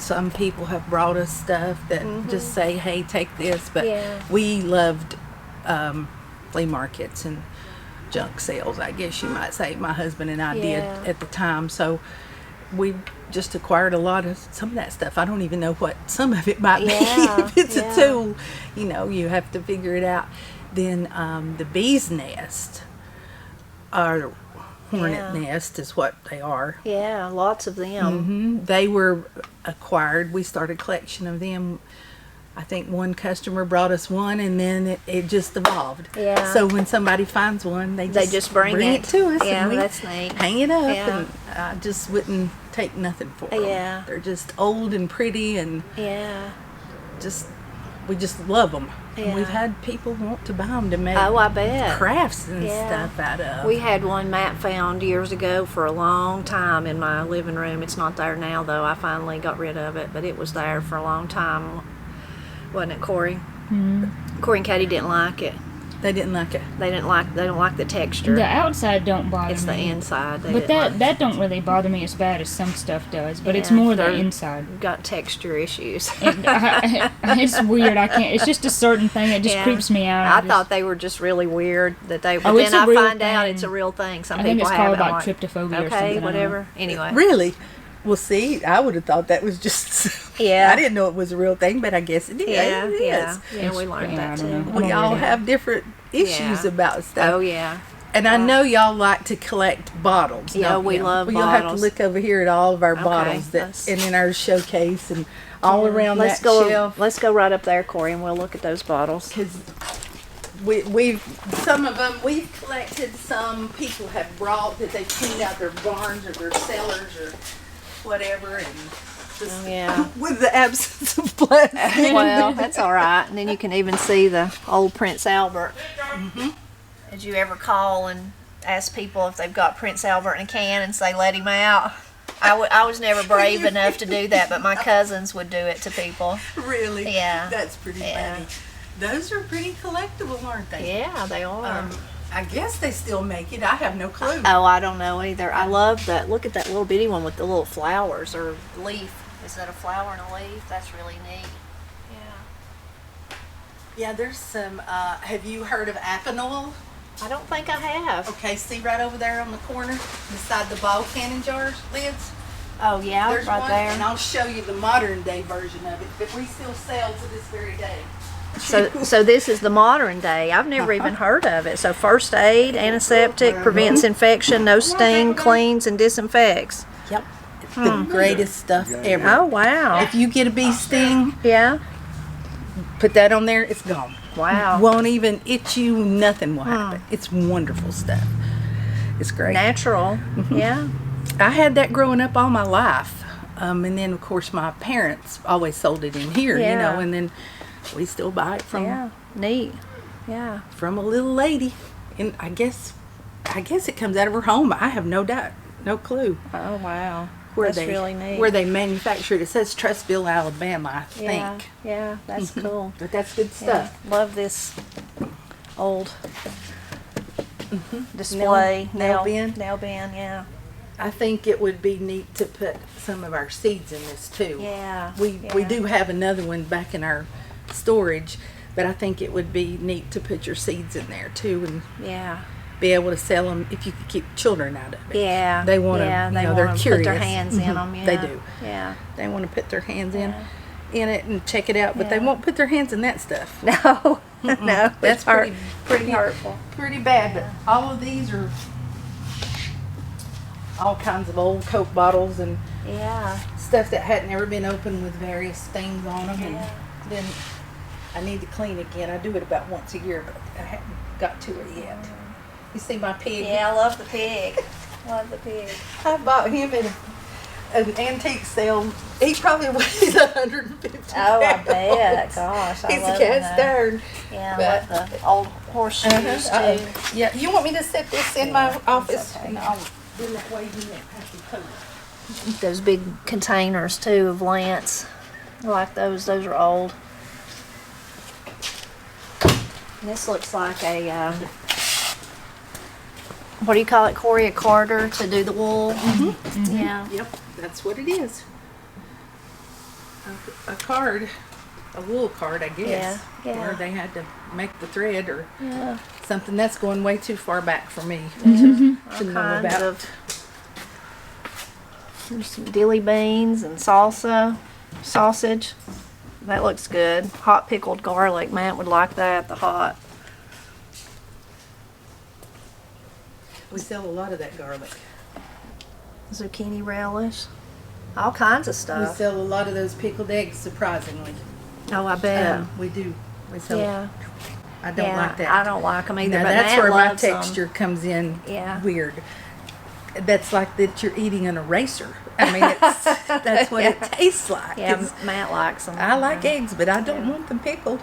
some people have brought us stuff that just say, hey, take this. But we loved flea markets and junk sales, I guess you might say. My husband and I did at the time. So we just acquired a lot of some of that stuff. I don't even know what some of it might be. If it's a tool, you know, you have to figure it out. Then the bee's nest, or hornet nest is what they are. Yeah, lots of them. They were acquired. We started a collection of them. I think one customer brought us one, and then it just evolved. Yeah. So when somebody finds one, they just bring it to us. Yeah, and we that's neat. hang it up, and I just wouldn't take nothing for them. Yeah. They're just old and pretty, and we just love them. And we've had people want to buy them to make I bet. crafts and stuff out of. We had one Matt found years ago for a long time in my living room. It's not there now, though. I finally got rid of it, but it was there for a long time. Wasn't it, Corie? Corie and Katie didn't like it. They didn't like it. They don't like the texture. The outside don't bother me. It's the inside. But that don't really bother me as bad as some stuff does. But it's more the inside. Got texture issues. It's weird. I can't. It's just a certain thing. It just creeps me out. I thought they were just really weird that they. But then I find out it's a real thing. Some people have it. I think it's called like tryptophobia or something. Okay, whatever. Anyway. Really? Well, see, I would have thought that was just. I didn't know it was a real thing, but I guess it is. Yeah, we learned that too. We all have different issues about stuff. Oh yeah. And I know y'all like to collect bottles. Yeah, we love bottles. You'll have to look over here at all of our bottles and in our showcase and all around that shelf. Let's go right up there, Corie, and we'll look at those bottles. Because we've some of them we've collected. Some people have brought that they've cleaned out their barns or their cellars or whatever, and just with the absence of plastic. Well, that's all right. And then you can even see the old Prince Albert. Did you ever call and ask people if they've got Prince Albert in a can and say, let him out? I was never brave enough to do that, but my cousins would do it to people. Really? Yeah. That's pretty funny. Those are pretty collectible, aren't they? Yeah, they are. I guess they still make it. I have no clue. Oh, I don't know either. I love that. Look at that little bitty one with the little flowers or leaf. Is that a flower and a leaf? That's really neat. Yeah. Yeah, there's some, have you heard of Aconol? I don't think I have. Okay, see right over there on the corner, beside the ball cannon jars lids? Oh yeah, there's right one, there. and I'll show you the modern day version of it that we still sell to this very day. So this is the modern day. I've never even heard of it. So first aid, antiseptic, prevents infection, no sting, cleans and disinfects. Yep. It's the greatest stuff ever. Oh wow. If you get a bee sting, put that on there, it's gone. Wow. Won't even itch you, nothing will happen. It's wonderful stuff. It's great. Natural. Yeah. I had that growing up all my life. And then of course my parents always sold it in here, you know, and then we still buy it from neat. Yeah. From a little lady. And I guess it comes out of her home. I have no doubt. No clue. Oh wow. That's really neat. Where they manufacture it. It says Trussville, Alabama, I think. Yeah, that's cool. But that's good stuff. Yeah. Love this old display. Nail bin. Nail bin, yeah. I think it would be neat to put some of our seeds in this too. Yeah. We do have another one back in our storage, but I think it would be neat to put your seeds in there too, and be able to sell them if you could keep children out of it. Yeah. They want to, they're curious. Put their hands in them. Yeah. They do. Yeah. They want to put their hands in it and check it out, but they won't put their hands in that stuff. No. No. That's pretty hurtful. Pretty bad, but all of these are all kinds of old Coke bottles and stuff that hadn't ever been opened with various things on them. And then I need to clean again. I do it about once a year, but I haven't got to it yet. You see my pig? Yeah, I love the pig. Love the pig. I bought him at an antique sale. He probably weighs 150 pounds. Oh, I bet. Gosh, I He's love a cast iron. Yeah, I love the old horseshoes too. Yeah, you want me to set this in my office? Okay. No, then that way you won't have to cover it. Those big containers too of Lance. I like those. Those are old. This looks like a what do you call it, Corie? A carder to do the wool. Yeah. Yep, that's what it is. a card, a wool card, I guess, Yeah. where they had to make the thread or something. That's going way too far back for me to know about. There's some dilly beans and sausage. That looks good. Hot pickled garlic. Matt would like that, the hot. We sell a lot of that garlic. Zucchini relish. All kinds of We stuff. sell a lot of those pickled eggs, surprisingly. Oh, I bet. We do. We sell. Yeah. I don't like that. I don't like them either. Now, but that's Matt where my loves 'em. texture comes in Yeah. weird. That's like that you're eating an eraser. I mean, that's what it tastes like. Yeah, Matt likes them. I like eggs, but I don't want them pickled.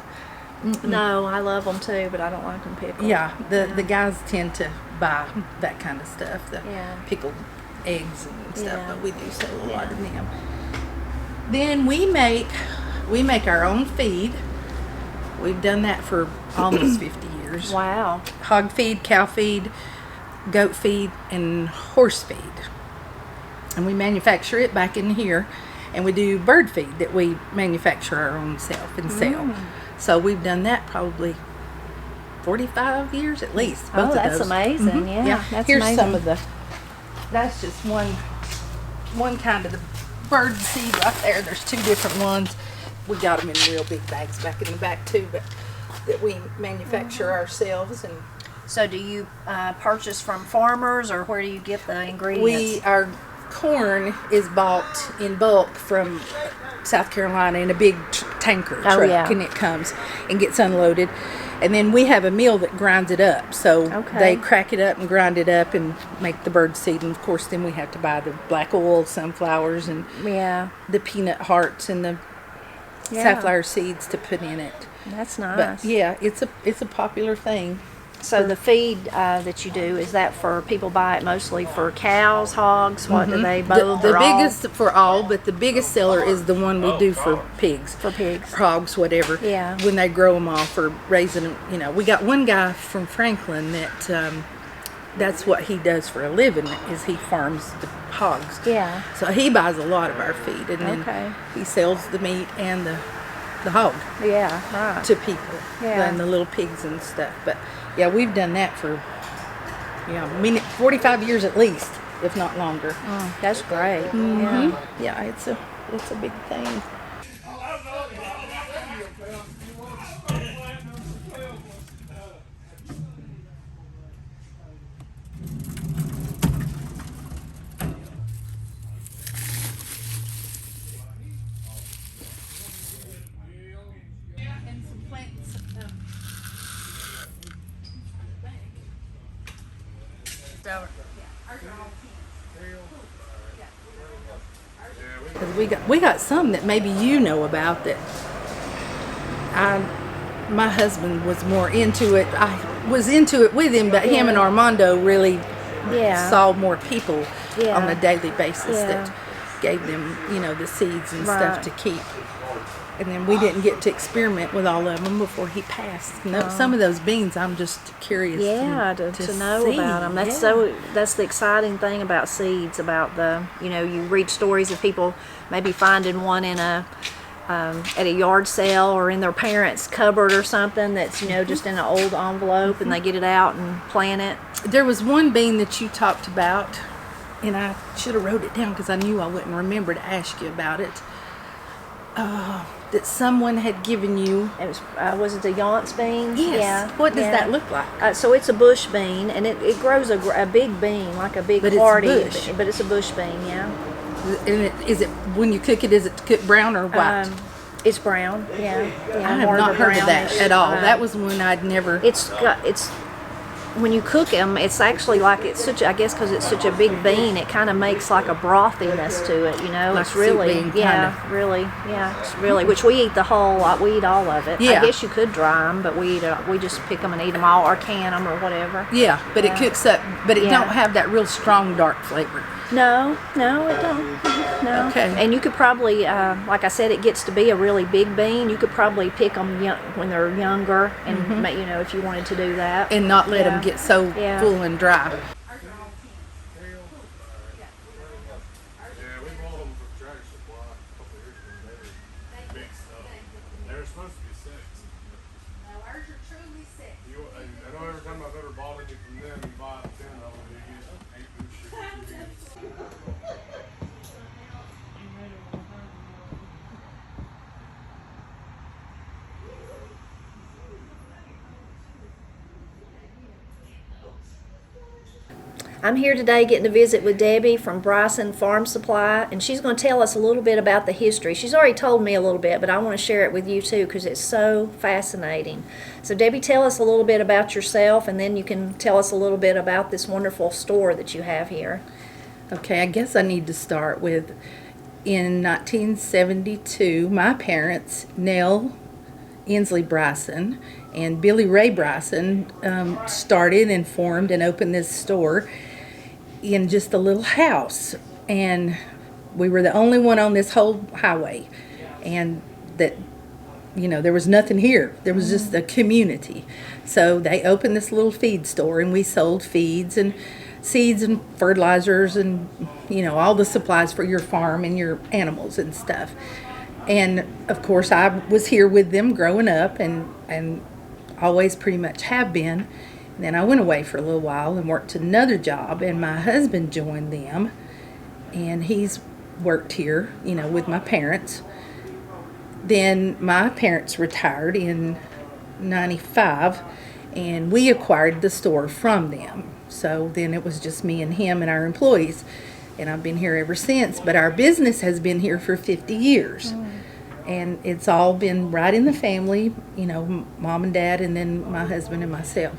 No, I love them too, but I don't like them pickled. Yeah, the guys tend to buy that kind of stuff, the pickled eggs and stuff, but we do sell a lot of them. Then we make our own feed. We've done that for almost 50 years. Wow. Hog feed, cow feed, goat feed, and horse feed. And we manufacture it back in here, and we do bird feed that we manufacture our own self and sell. So we've done that probably 45 years at least. Both of that's those. amazing. Yeah, that's Here's amazing. some of the. That's just one kind of the bird seed right there. There's two different ones. We got them in real big bags back in the back too, but that we manufacture ourselves. And So do you purchase from farmers, or where do you get the ingredients? our corn is bought in bulk from South Carolina in a big tanker truck, and it comes and gets unloaded. And then we have a mill that grinds it up. So they crack it up and grind it up and make the bird seed. And of course, then we have to buy the black oil, sunflowers, and the peanut hearts and the safflower seeds to put in it. That's nice. But yeah, it's a popular thing. So the feed that you do, is that for people buy it mostly for cows, hogs? What do they both? The biggest for all, but the biggest seller is the one we do for pigs. For pigs. Hogs, whatever. Yeah. When they grow them off or raising them, you know. We got one guy from Franklin that that's what he does for a living, is he farms the hogs. Yeah. So he buys a lot of our feed, and then he sells the meat and the hog. Yeah, right. To people. Yeah. And the little pigs and stuff. But yeah, we've done that for 45 years at least, if not longer. Oh, that's great. Yeah, it's a big thing. Because we got some that maybe you know about that my husband was more into it. I was into it with him, but him and Armando really saw more people on a daily basis that gave them, the seeds and stuff to keep. And then we didn't get to experiment with all of them before he passed. Some of those beans, I'm just curious to know see. about them. That's the exciting thing about seeds. About you read stories of people maybe finding one in at a yard sale or in their parents' cupboard or something that's just in an old envelope, and they get it out and plant it. There was one bean that you talked about, and I should have wrote it down because I knew I wouldn't remember to ask you about it. That someone had given you. It was it the Yance bean? Yes. Yeah. What does that look like? So it's a bush bean, and it grows a big bean, like a big hardy. It's but it's a bush bean, yeah. And is it when you cook it? Is it cooked brown or white? It's brown. Yeah. I have not heard of that at all. That was one I'd never. It's when you cook them, it's actually like I guess because it's such a big bean, it kind of makes like a brothiness to it, Like it's really, soup bean, it's really, which we eat the whole lot, we eat all of it. Yeah. I guess you could dry them, but we just pick them and eat them all, or can them or whatever. Yeah, but it cooks up, but it don't have that real strong dark flavor. No, it don't. No. Okay. And you could probably, like I said, it gets to be a really big bean. You could probably pick them when they're younger, and if you wanted to do that, and not let them get so full and dry. big stuff. They're supposed to be 6. Now ours are truly 6. I know every time I've ever bought any from them, you buy 10 of them, you get 8 new chickens. I'm here today getting to visit with Debbie from Bryson Farm Supply, and she's going to tell us a little bit about the history. She's already told me a little bit, but I want to share it with you too because it's so fascinating. So Debbie, tell us a little bit about yourself, and then you can tell us a little bit about this wonderful store that you have here. Okay, I guess I need to start with, in 1972, my parents, Nell Inslee Bryson and Billy Ray Bryson, started and formed and opened this store in just a little house, and we were the only one on this whole highway, and that, you know, there was nothing here. There was just a community. So they opened this little feed store, and we sold feeds and seeds and fertilizers and, you know, all the supplies for your farm and your animals and stuff. And of course I was here with them growing up, and always pretty much have been. And then I went away for a little while and worked another job, and my husband joined them, and he's worked here, you know, with my parents. Then my parents retired in 95, and we acquired the store from them. So then it was just me and him and our employees, and I've been here ever since. But our business has been here for 50 years. And it's all been right in the family, you know, mom and dad, and then my husband and myself.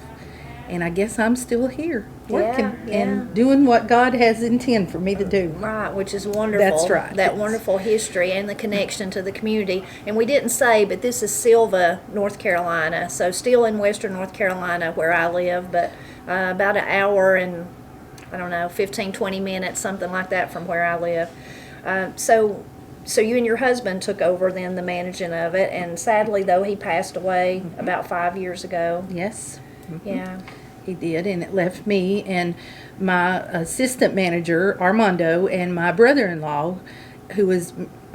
And I guess I'm still here working and doing what God has intended for me to do. Right, which is wonderful. That's right. That wonderful history and the connection to the community. And we didn't say, but this is Sylva, North Carolina. So still in western North Carolina where I live, but about an hour and, I don't know, 15, 20 minutes, something like that from where I live. So you and your husband took over then the managing of it, and sadly though he passed away about 5 years ago. Yes. Yeah. He did, and it left me and my assistant manager, Armando, and my brother-in-law,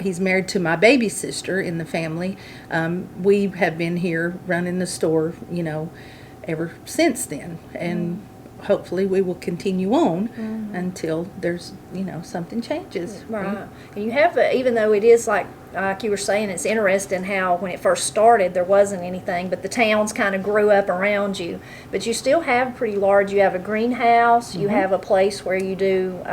he's married to my baby sister in the family. We have been here running the store, you know, ever since then, and hopefully we will continue on until there's, you know, something changes. Right. And you have, even though it is like you were saying, it's interesting how when it first started there wasn't anything, but the towns kind of grew up around you. But you still have pretty large, you have a greenhouse, you have a place where you do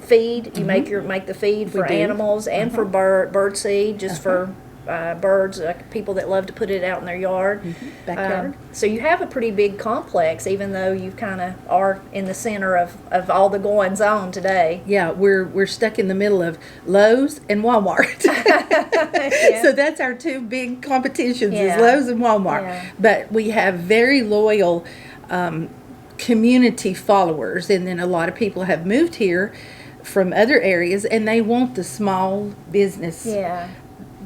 feed, you make the feed for animals and for bird seed, just for birds, people that love to put it out in their yard. Backyard. So you have a pretty big complex, even though you kind of are in the center of all the goings on today. Yeah, we're stuck in the middle of Lowe's and Walmart. So that's our two big competitions, is Lowe's and Walmart. Yeah. But we have very loyal community followers, and then a lot of people have moved here from other areas, and they want the small business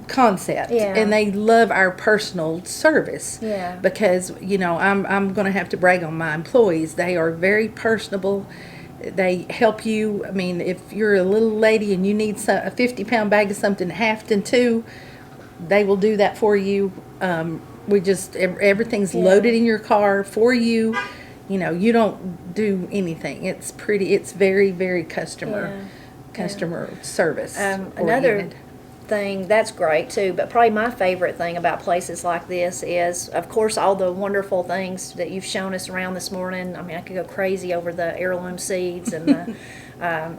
concept, and they love our personal service, because, you know, I'm going to have to brag on my employees. They are very personable. They help you. I mean, if you're a little lady and you need a 50-pound bag of something halved in two, they will do that for you. We just, everything's loaded in your car for you. You know, you don't do anything. It's very, very customer service another thing that's great too, but probably my favorite thing about places like this is, of course, all the wonderful things that you've shown us around this morning. I mean, I could go crazy over the heirloom seeds and the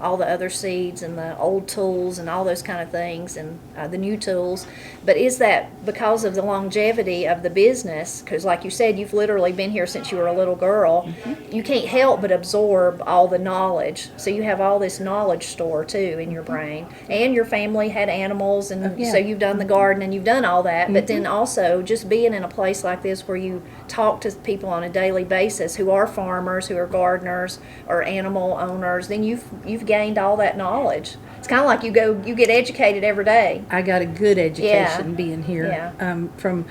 all the other seeds and the old tools and all those kind of things, and the new tools. But is that because of the longevity of the business? Because like you said, you've literally been here since you were a little girl. You can't help but absorb all the knowledge. So you have all this knowledge store too in your brain. And your family had animals, and so you've done the garden and you've done all that. But then also just being in a place like this where you talk to people on a daily basis who are farmers, who are gardeners, or animal owners, then you've gained all that knowledge. It's kind of like you get educated every day. I got a good education being here from,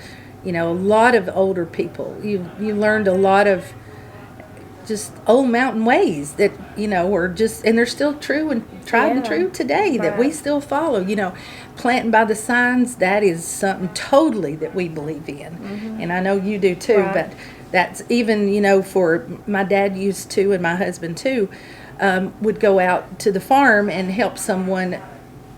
you know, a lot of older people. You learned a lot of just old mountain ways that, are just, and they're still true and tried and true today that we still follow. Planting by the signs, that is something totally that we believe in. And I know you do too, but that's even, for my dad used to, and my husband too, would go out to the farm and help someone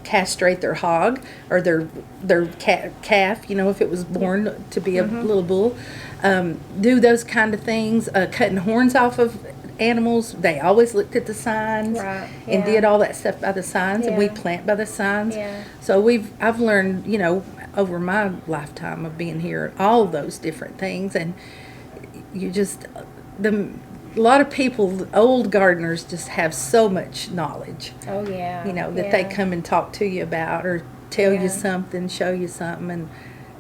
castrate their hog or their calf, if it was born to be a little bull. Do those kind of things, cutting horns off of animals. They always looked at the signs and did all that stuff by the signs, and we plant by the signs. So I've learned, over my lifetime of being here, all those different things, and a lot of people, old gardeners, just have so much knowledge. Oh yeah. That they come and talk to you about or tell you something, show you something, and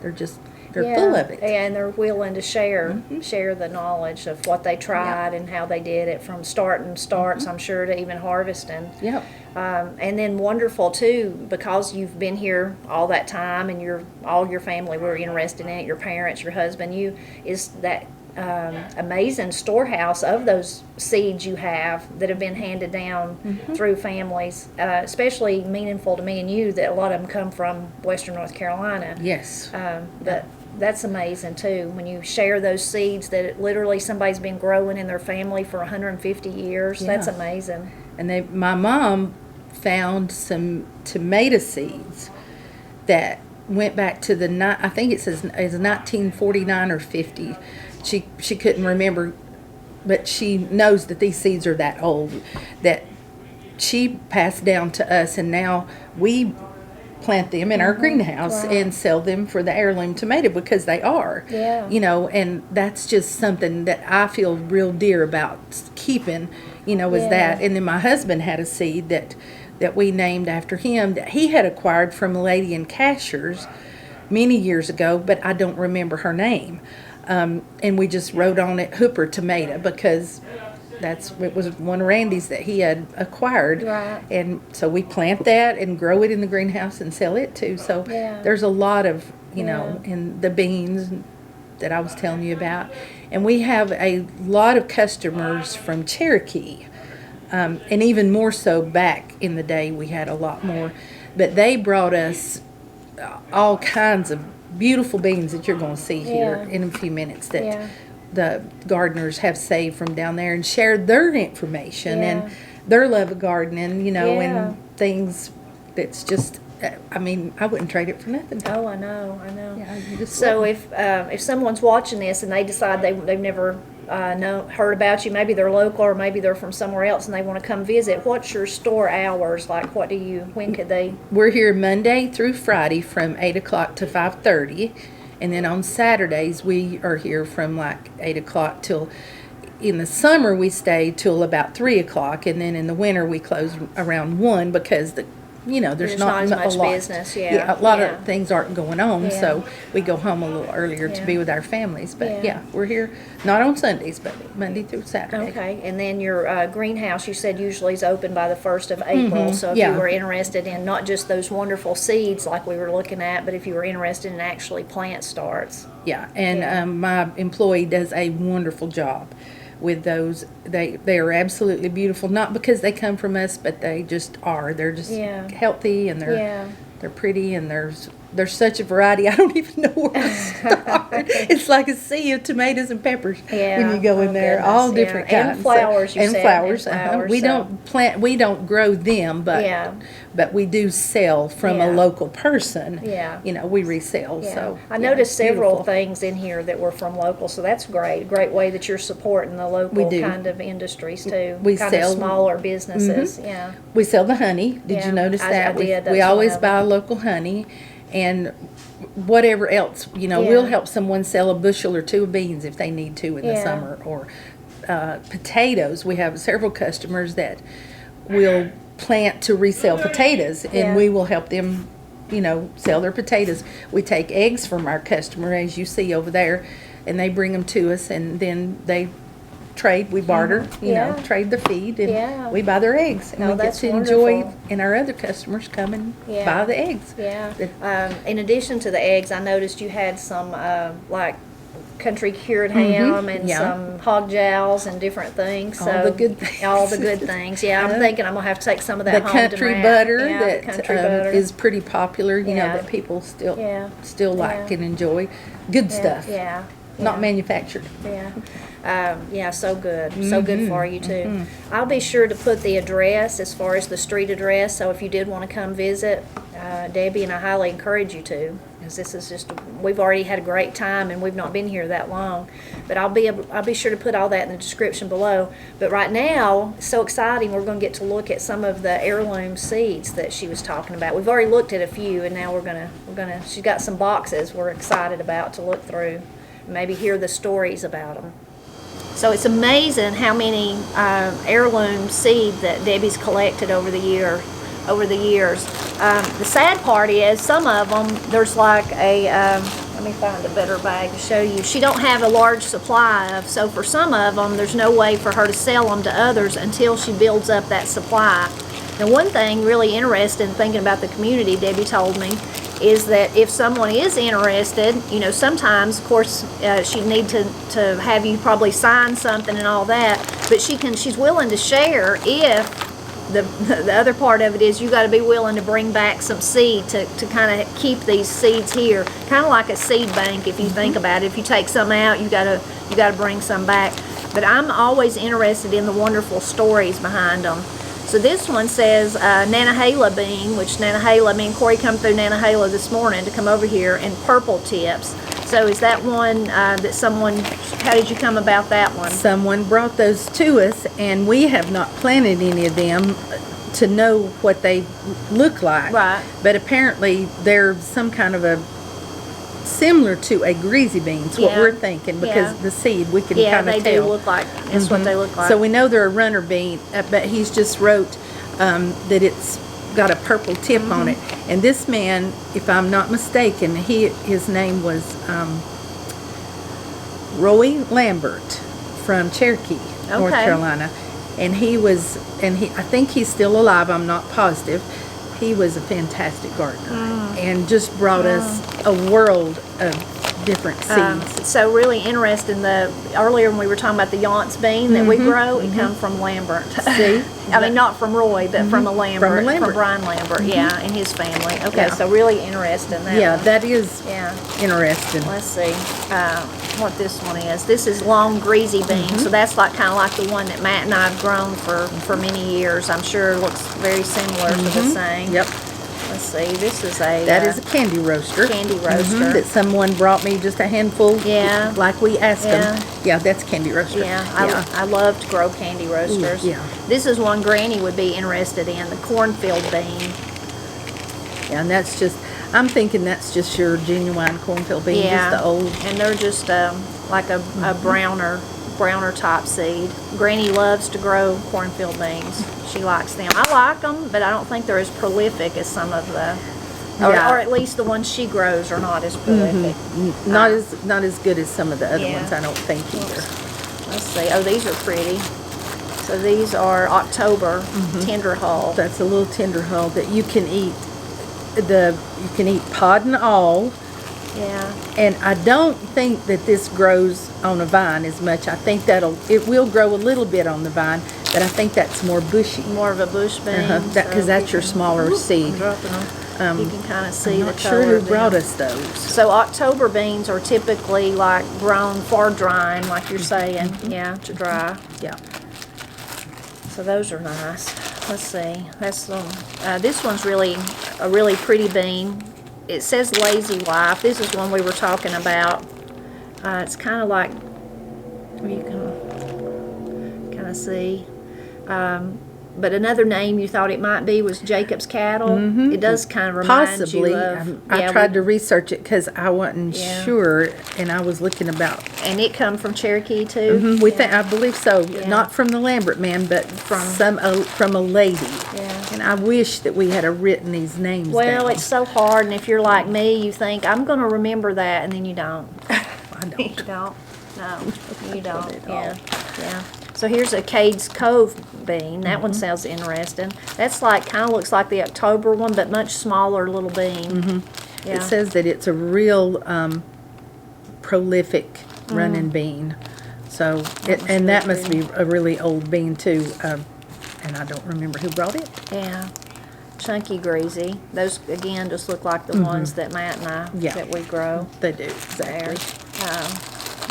they're full of it. Yeah, and they're willing to share the knowledge of what they tried and how they did it from starts, I'm sure, to even harvesting. Yep. And then wonderful too, because you've been here all that time, and all your family were interested in it. Your parents, your husband, is that amazing storehouse of those seeds you have that have been handed down through families. Especially meaningful to me and you that a lot of them come from Western North Carolina. Yes. That's amazing too, when you share those seeds that literally somebody's been growing in their family for 150 years. That's amazing. And my mom found some tomato seeds that went back to I think it says it's 1949 or 50. She couldn't remember, but she knows that these seeds are that old, that she passed down to us, and now we plant them in our greenhouse and sell them for the heirloom tomato, because they are. And that's just something that I feel real dear about keeping, is that. And then my husband had a seed that we named after him that he had acquired from a lady in Cashers many years ago, but I don't remember her name. And we just wrote on it Hooper tomato, because it was one of Randy's that he had acquired. And so we plant that and grow it in the greenhouse and sell it too. So there's a lot of, in the beans that I was telling you about. And we have a lot of customers from Cherokee. And even more so back in the day, we had a lot more. But they brought us all kinds of beautiful beans that you're going to see here in a few minutes that the gardeners have saved from down there and shared their information and their love of gardening, and things that's just, I wouldn't trade it for nothing. Oh, I know. Yeah, so if someone's watching this and they decide they've never heard about you, maybe they're local or maybe they're from somewhere else and they want to come visit, what's your store hours? Like, when could they? We're here Monday through Friday from 8 o'clock to 5:30, and then on Saturdays we are here from like 8 o'clock till, in the summer we stay till about 3 o'clock, and then in the winter we close around 1 because there's not as much a lot. Business. A lot of things aren't going on, so we go home a little earlier to be with our families. But we're here not on Sundays, but Monday through Saturday. Okay, and then your greenhouse, you said usually is open by the 1st of April. So if you were interested in not just those wonderful seeds like we were looking at, but if you were interested in actually plant starts. And my employee does a wonderful job with those. They are absolutely beautiful, not because they come from us, but they just are. They're just healthy, and they're pretty, and there's such a variety. I don't even know where to start. It's like a sea of tomatoes and peppers when you go in there. Goodness, all different kinds. And flowers, and flowers. We don't grow them, but we do sell from a local person. We resell. So I noticed several things in here that were from local, so that's great. Great way that you're supporting the local kind of industries too. We kind sell of smaller businesses. We sell the honey. Did you notice that? I did. We always buy local honey. And whatever else, we'll help someone sell a bushel or two of beans if they need to in the summer. Or potatoes. We have several customers that will plant to resell potatoes, and we will help them, sell their potatoes. We take eggs from our customer, as you see over there, and they bring them to us, and then they trade, we barter, trade the feed, and we buy their eggs, and we get to enjoy, and our other customers come and buy the eggs. In addition to the eggs, I noticed you had some country cured ham and some hog jows and different things. So all the good things. All the good things. Yeah, I'm thinking I'm gonna have to take some of that The home country to butter yeah, that the country butter. is pretty popular, you know, Yeah. that people still Yeah. like and enjoy. Good stuff. Yeah. Not manufactured. Yeah. Yeah, so good. So good for you, too. I'll be sure to put the address as far as the street address, so if you did want to come visit, Debbie and I highly encourage you to, because this is just, we've already had a great time and we've not been here that long. But I'll be sure to put all that in the description below. But right now, it's so exciting, we're going to get to look at some of the heirloom seeds that she was talking about. We've already looked at a few, and now we're gonna she's got some boxes we're excited about to look through, maybe hear the stories about them. So it's amazing how many heirloom seed that Debbie's collected over the years. The sad part is some of them, there's like a, let me find a better bag to show you. She don't have a large supply of, so for some of them, there's no way for her to sell them to others until she builds up that supply. Now, one thing really interesting, thinking about the community, Debbie told me, is that if someone is interested, you know, sometimes, of course, she'd need to have you probably sign something and all that, but she's willing to share if the other part of it is you got to be willing to bring back some seed to kind of keep these seeds here, kind of like a seed bank. If you think about it, if you take some out, you got to bring some back. But I'm always interested in the wonderful stories behind them. So this one says Nantahala bean, which Nantahala, me and Corie come through Nantahala this morning to come over here, and purple tips. So is that one that someone, how did you come about that one? Someone brought those to us, and we have not planted any of them to know what they look like. Right. But apparently they're some kind of a similar to a greasy bean's what we're thinking, because the seed we can kind of tell. Yeah, they do look like, that's what they look like. So we know they're a runner bean, but he's just wrote that it's got a purple tip on it. And this man, if I'm not mistaken, his name was Roy Lambert from Cherokee, North Carolina. And I think he's still alive, I'm not positive. He was a fantastic gardener and just brought us a world of different seeds. It's so really interesting. Earlier when we were talking about the Yance bean that we grow, it comes from Lambert. See? I mean, not from Roy, but from a Lambert, from Brian Lambert, and his family. Okay, so really interesting. That is interesting. Let's see what this one is. This is long greasy bean, so that's like kind of like the one that Matt and I have grown for many years. I'm sure it looks very similar to the same. Yep. Let's see. This is that is a candy roaster. Candy roaster that someone brought me just a handful. Yeah. Like we asked them. Yeah, that's candy roaster. Yeah, I love to grow candy roasters. Yeah. This is one Granny would be interested in, the cornfield bean. Yeah, and that's just, I'm thinking that's just your genuine cornfield bean, just the old. And they're just like a browner type seed. Granny loves to grow cornfield beans. She likes them. I like them, but I don't think they're as prolific as some of the, or at least the ones she grows are not as prolific. Not as good as some of the other ones, I don't think either. Let's see. Oh, these are pretty. So these are October tender hull. That's a little tender hull that you can eat. You can eat pod and all. Yeah. And I don't think that this grows on a vine as much. I think it will grow a little bit on the vine, but I think that's more bushy. More of a bush bean. Because that's your smaller seed. I'm dropping them. You can kind of see I'm the not color. sure who brought us those. So October beans are typically like grown for drying, like you're saying. Yeah, to dry. Yeah. So those are nice. Let's see. That's this one's really a really pretty bean. It says Lazy Wife. This is one we were talking about. It's kind of like, you can kind of see. But another name you thought it might be was Jacob's Cattle. It does kind of remind Possibly. you of. I tried to research it because I wasn't sure, and I was looking about. And it come from Cherokee too. I believe so. Not from the Lambert man, but from a lady. Yeah. And I wish that we had written these names Well, down. it's so hard, and if you're like me, you think I'm going to remember that, and then you don't. I don't. You don't. No, you don't. Yeah. So here's a Cade's Cove bean. That one sounds interesting. That's like, kind of looks like the October one, but much smaller little bean. Yeah. It says that it's a real prolific running bean. So, and that must be a really old bean too. And I don't remember who brought it. Yeah. Chunky greasy. Those, again, just look like the ones that Matt and I, that we grow. They do, exactly.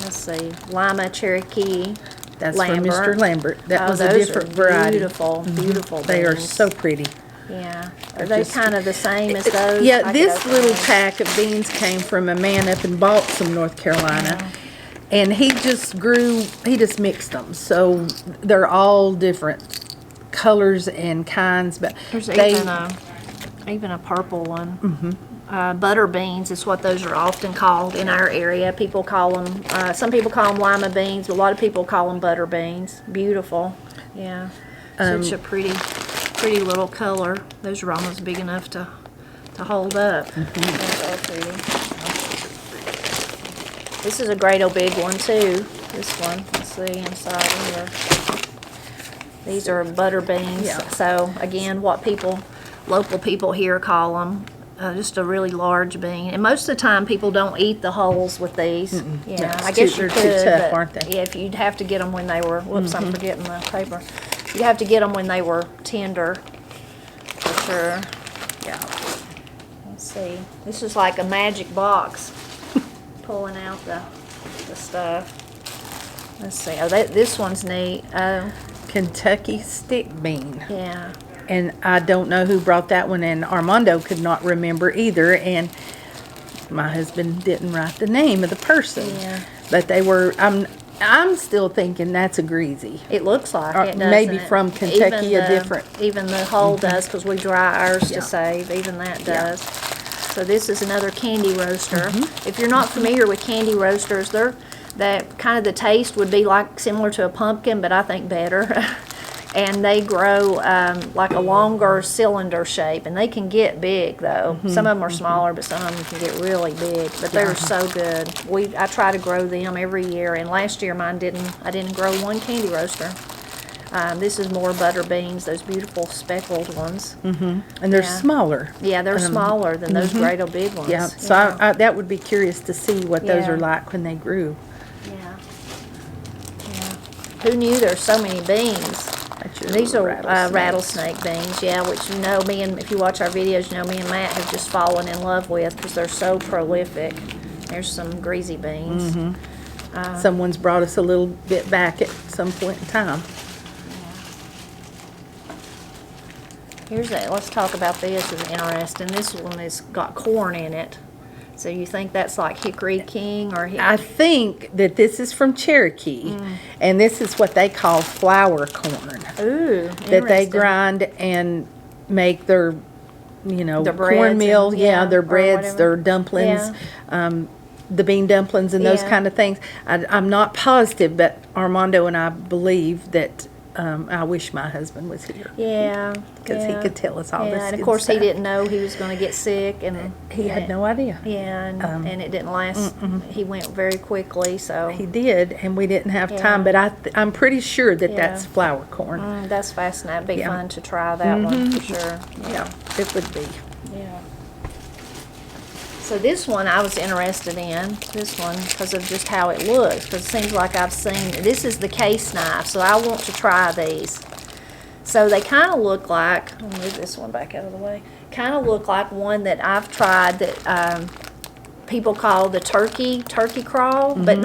Let's see. Lima Cherokee. That's Lambert. from Mr. Lambert. That was a those different are variety. Beautiful, beautiful beans. They are so pretty. Yeah. Are they kind of the same as those? Yeah, this little pack of beans came from a man up in Balsam, North Carolina. And he just mixed them. So they're all different colors and kinds. But there's even a purple one. Butter beans is what those are often called in our area. People call them, some people call them lima beans, but a lot of people call them butter beans. Beautiful. Yeah. Such a pretty little color. Those are almost big enough to hold up. Those are pretty. This is a great old big one too. This one. Let's see inside here. These are butter beans. Yeah. So again, what local people here call them. Just a really large bean, and most of the time people don't eat the hulls with these. Yeah, I guess you could, too tough, but aren't they? yeah, if you'd have to get them when they were. Whoops, I'm forgetting the paper. You have to get them when they were tender, for sure. Yeah. Let's see. This is like a magic box, pulling out the stuff. Let's see. Oh, this one's neat. Kentucky stick bean. Yeah. And I don't know who brought that one, and Armando could not remember either, and my husband didn't write the name of the person. Yeah. But they were, I'm still thinking that's a greasy. It looks like Or it, doesn't maybe it? from Kentucky, Even a different. Even the hull does, because we dry ours Yeah. to save. Even that Yeah. does. So this is another candy roaster. If you're not familiar with candy roasters, that kind of the taste would be like similar to a pumpkin, but I think better. And they grow like a longer cylinder shape, and they can get big though. Some of them are smaller, but some of them can get really big. But they're so good. I try to grow them every year, and last year I didn't grow one candy roaster. This is more butter beans, those beautiful speckled ones. And they're smaller. Yeah, they're smaller than those great old big ones. Yeah, so I that would be curious to see what those Yeah. are like when they grew. Yeah. Who knew there's so many beans? These are rattlesnake beans, yeah, which if you watch our videos, me and Matt have just fallen in love with because they're so prolific. There's some greasy beans. Someone's brought us a little bit back at some point in time. Let's talk about this. It's interesting. This one has got corn in it. So you think that's like Hickory King or I think that this is from Cherokee, and this is what they call flour corn. Ooh, That they grind and make their, Their breads cornmeal, and- their or breads, whatever. their dumplings, the bean dumplings and those Yeah. kind of things. I'm not positive, but Armando and I believe that I wish my husband was here. Yeah. Because he could tell us all this and of good course stuff. he didn't know he was going to get sick, and He had no idea. Yeah, and it didn't last. He went very quickly, so He did, and we didn't have Yeah. time, but I'm pretty sure that Yeah. that's flour corn. that's fascinating. It'd be Yeah. fun to try that one for sure. Yeah, it would be. Yeah. So this one I was interested in, because of just how it looks, because it seems like I've seen, this is the case knife, so I want to try these. So they kind of look like, I'll move this one back out of the way, kind of look like one that I've tried that people call the turkey crawl, but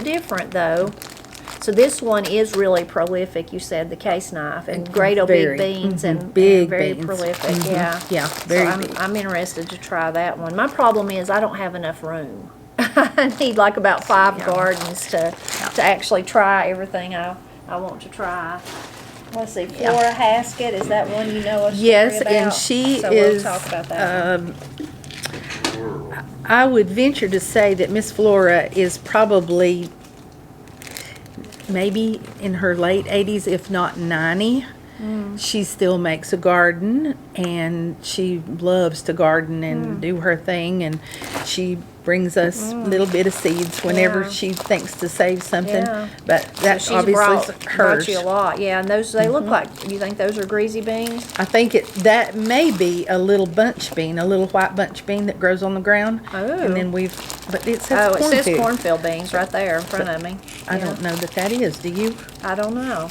different though. So this one is really prolific. You said the case knife and great old Very. big beans and Big very beans. prolific. Yeah, Yeah, very so big. I'm interested to try that one. My problem is I don't have enough room. I need like about 5 gardens to actually try everything I want to try. Let's see, Flora Haskett, is that one you know a story Yes, about? and she so is. We'll talk about that. I would venture to say that Miss Flora is probably maybe in her late 80s, if not 90. She still makes a garden, and she loves to garden and do her thing, and she brings us a little bit of seeds whenever she thinks to save something. Yeah. But that's She's obviously brought hers. you a lot. Yeah, and those, they look like, you think those are greasy beans? I think that may be a little bunch bean, a little white bunch bean that grows on the ground. Oh. And then but it says Oh, it says cornfield. cornfield beans right there in front of me. I don't know that is. Do you? I don't know.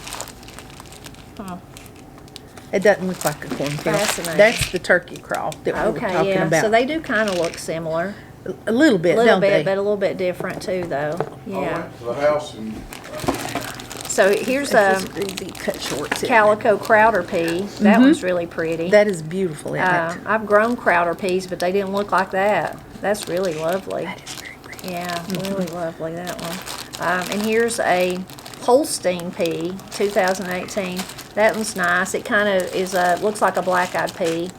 It doesn't look like a cornfield. Fascinating. That's the turkey crawl that we were Okay, talking yeah. about. So they do kind of look similar. A little bit, A little don't bit, they? but a little bit different too, though. I Yeah. went to the house and So here's It's a just greasy cut short. isn't it? calico crowder pea. That one's really pretty. That is beautiful, isn't it? I've grown crowder peas, but they didn't look like that. That's really lovely. That is very pretty. Yeah, really lovely, that one. And here's a Holstein pea, 2018. That one's nice. It kind of is looks like a black-eyed pea.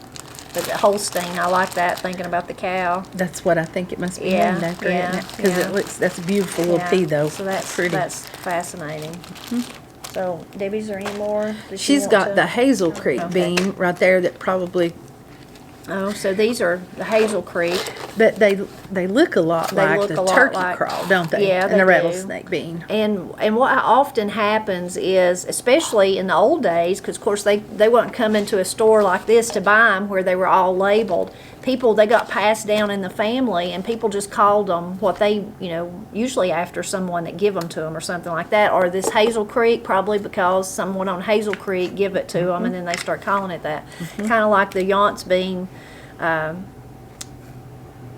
But the Holstein, I like that, thinking about the cow. That's what I think it must be Yeah, named after, yeah, isn't it? Because yeah. that's a beautiful little pea, though. So that's pretty. that's fascinating. So, Debbie, is there any more? that you She's want got to- the Hazel Creek Okay. bean right there that probably, Oh, so these are the Hazel Creek. but they look a lot They like look the a lot turkey like- crawl, don't they? Yeah, And they the do. rattlesnake bean. And what often happens is, especially in the old days, because of course they wouldn't come into a store like this to buy them where they were all labeled. People, they got passed down in the family, and people just called them what they, usually after someone that give them to them or something like that. Or this Hazel Creek, probably because someone on Hazel Creek give it to them, and then they start calling it that. Kind of like the Yance bean.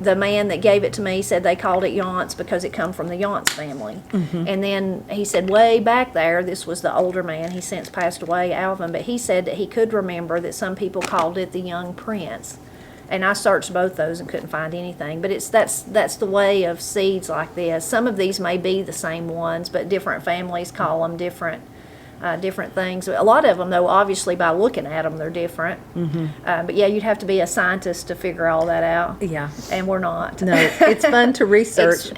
The man that gave it to me said they called it Yance because it come from the Yance family. And then he said way back there, this was the older man, he since passed away, Alvin, but he said that he could remember that some people called it the Young Prince. And I searched both those and couldn't find anything. But that's the way of seeds like this. Some of these may be the same ones, but different families call them different things. A lot of them, though, obviously by looking at them, they're different. But yeah, you'd have to be a scientist to figure all that out. Yeah. And we're not. No, it's fun to research,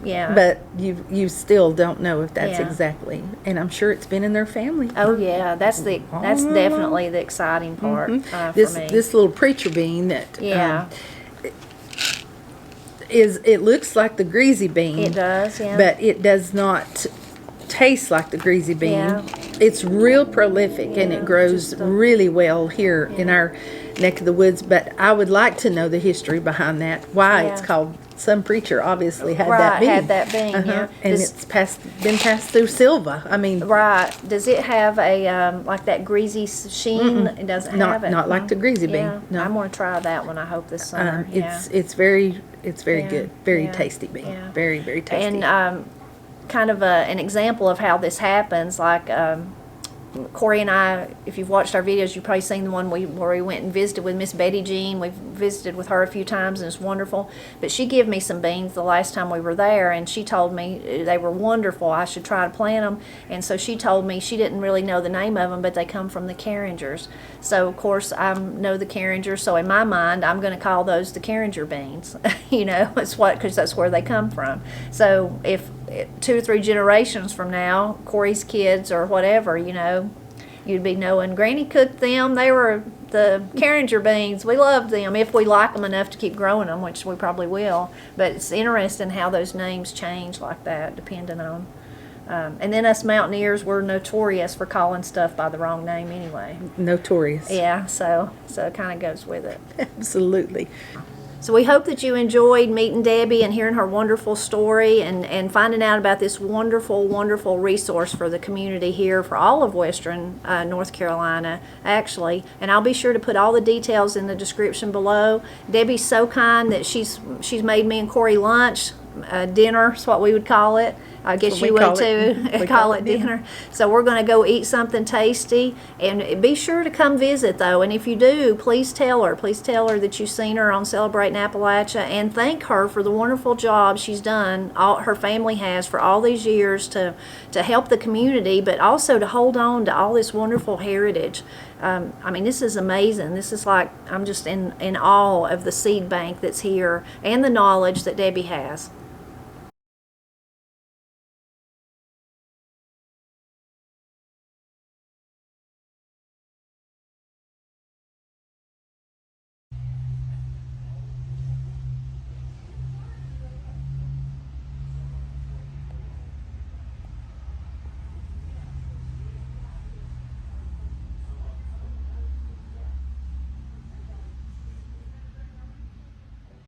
Yeah. but you still don't know if that's Yeah. exactly. And I'm sure it's been in their family. Oh yeah, that's definitely the exciting part for me. This little preacher bean that Yeah. it looks like the greasy bean. It does, yeah. But it does not taste like the greasy bean. Yeah. It's real prolific and it grows really well here in our neck of the woods. But I would like to know the history behind that. Why it's Yeah. called. Some preacher obviously had Right, that bean. had that bean, yeah. And Does- it's been passed through Sylva. I mean, Right. Does it have a like that greasy sheen? It doesn't have it. not like the greasy bean. Yeah. No. I'm gonna try that one. I hope this summer. It's very Yeah, good, very yeah, tasty bean, yeah. very tasty. And kind of an example of how this happens, like Corie and I, if you've watched our videos, you've probably seen the one where we went and visited with Miss Betty Jean. We've visited with her a few times, and it's wonderful. But she gave me some beans the last time we were there, and she told me they were wonderful. I should try to plant them. And so she told me she didn't really know the name of them, but they come from the Carringers. So, of course, I know the Carringers. So, in my mind, I'm going to call those the Carringer beans. Because that's where they come from. So, if 2 or 3 generations from now, Corey's kids or whatever, you'd be knowing Granny cooked them. They were the Carringer beans. We loved them if we like them enough to keep growing them, which we probably will. But it's interesting how those names change like that, depending on. And then us mountaineers, we're notorious for calling stuff by the wrong name anyway. Notorious. Yeah, so it kind of goes with it. Absolutely. So we hope that you enjoyed meeting Debbie and hearing her wonderful story and finding out about this wonderful, wonderful resource for the community here, for all of Western North Carolina, actually. And I'll be sure to put all the details in the description below. Debbie's so kind that she's made me and Corie lunch, dinner is what we would call it. I guess you would too. We call it dinner. So we're going to go eat something tasty, and be sure to come visit though. And if you do, please tell her that you've seen her on Celebrating Appalachia, and thank her for the wonderful job she's done. Her family has for all these years to help the community, but also to hold on to all this wonderful heritage. I mean, this is amazing. This is like, I'm just in awe of the seed bank that's here and the knowledge that Debbie has.